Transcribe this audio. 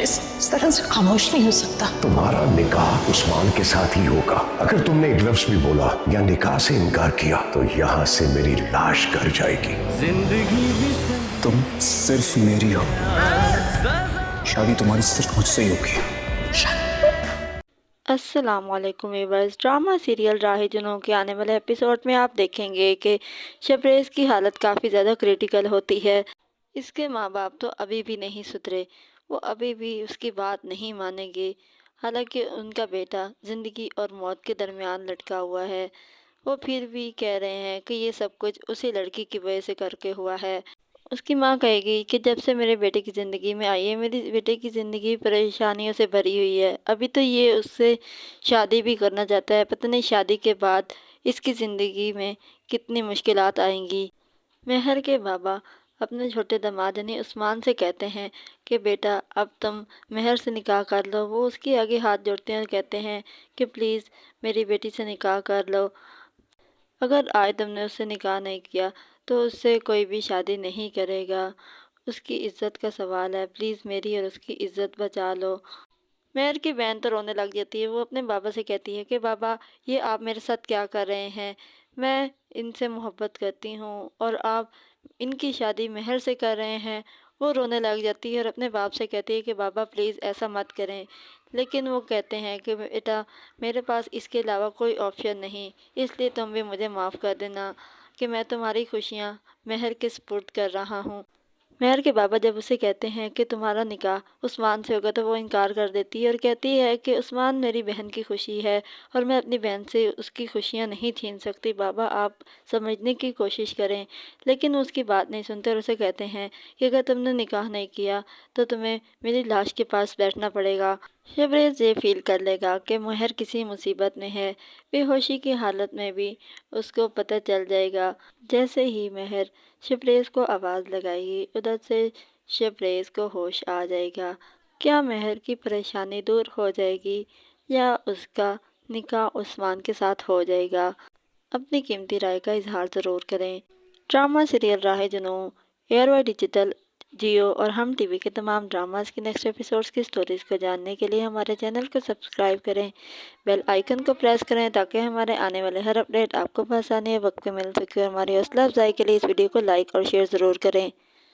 इस तरह से खामोश नहीं हो सकता। तुम्हारा निकाह उस्मान के साथ ही होगा। अगर तुमने एक लफ्ज भी बोला या निकाह से इनकार किया तो यहाँ से मेरी लाश घर जाएगी। तुम सिर्फ मेरी हो, शादी तुम्हारी सिर्फ मुझसे ही होगी। अस्सलामुअलैकुम व्यूअर्स। ड्रामा सीरियल राहे जुनूं के आने वाले एपिसोड में आप देखेंगे कि शबरेज़ की हालत काफ़ी ज़्यादा क्रिटिकल होती है। इसके माँ बाप तो अभी भी नहीं सुधरे, वो अभी भी उसकी बात नहीं मानेंगे। हालांकि उनका बेटा ज़िंदगी और मौत के दरमियान लटका हुआ है, वो फिर भी कह रहे हैं कि ये सब कुछ उसी लड़की की वजह से करके हुआ है। उसकी माँ कहेगी कि जब से मेरे बेटे की ज़िंदगी में आई है, मेरे बेटे की ज़िंदगी परेशानियों से भरी हुई है। अभी तो ये उससे शादी भी करना चाहता है, पता नहीं शादी के बाद इसकी ज़िंदगी में कितनी मुश्किलात आएंगी। मेहर के बाबा अपने छोटे दामाद यानी उस्मान से कहते हैं कि बेटा अब तुम मेहर से निकाह कर लो। वो उसके आगे हाथ जोड़ते हैं और कहते हैं कि प्लीज़ मेरी बेटी से निकाह कर लो। अगर आज तुमने उससे निकाह नहीं किया तो उससे कोई भी शादी नहीं करेगा। उसकी इज़्ज़त का सवाल है, प्लीज़ मेरी और उसकी इज़्ज़त बचा लो। मेहर की बहन तो रोने लग जाती है। वो अपने बाबा से कहती है कि बाबा ये आप मेरे साथ क्या कर रहे हैं, मैं इनसे मोहब्बत करती हूँ और आप इनकी शादी मेहर से कर रहे हैं। वो रोने लग जाती है और अपने बाप से कहती है कि बाबा प्लीज़ ऐसा मत करें। लेकिन वो कहते हैं कि बेटा मेरे पास इसके अलावा कोई ऑप्शन नहीं, इसलिए तुम भी मुझे माफ़ कर देना कि मैं तुम्हारी खुशियाँ मेहर के सुपुर्द कर रहा हूँ। मेहर के बाबा जब उसे कहते हैं कि तुम्हारा निकाह उस्मान से होगा तो वो इनकार कर देती है और कहती है कि उस्मान मेरी बहन की खुशी है और मैं अपनी बहन से उसकी खुशियाँ नहीं छीन सकती। बाबा आप समझने की कोशिश करें। लेकिन वो उसकी बात नहीं सुनते और उसे कहते हैं कि अगर तुमने निकाह नहीं किया तो तुम्हें मेरी लाश के पास बैठना पड़ेगा। शबरेज़ ये फील कर लेगा कि मेहर किसी मुसीबत में है। बेहोशी की हालत में भी उसको पता चल जाएगा। जैसे ही मेहर शबरेज़ को आवाज़ लगाएगी, उधर से शबरेज़ को होश आ जाएगा। क्या मेहर की परेशानी दूर हो जाएगी या उसका निकाह उस्मान के साथ हो जाएगा? अपनी कीमती राय का इजहार ज़रूर करें। ड्रामा सीरियल राहे जुनूं एयरवाई डिजिटल, जियो और हम टीवी के तमाम ड्रामास की नेक्स्ट एपिसोड्स की स्टोरीज़ को जानने के लिए हमारे चैनल को सब्सक्राइब करें, बेल आइकन को प्रेस करें ताकि हमारे आने वाले हर अपडेट आपको बआसानी वक्त पे मिल सके। और हमारी हौसला अफजाई के लिए इस वीडियो को लाइक और शेयर ज़रूर करें।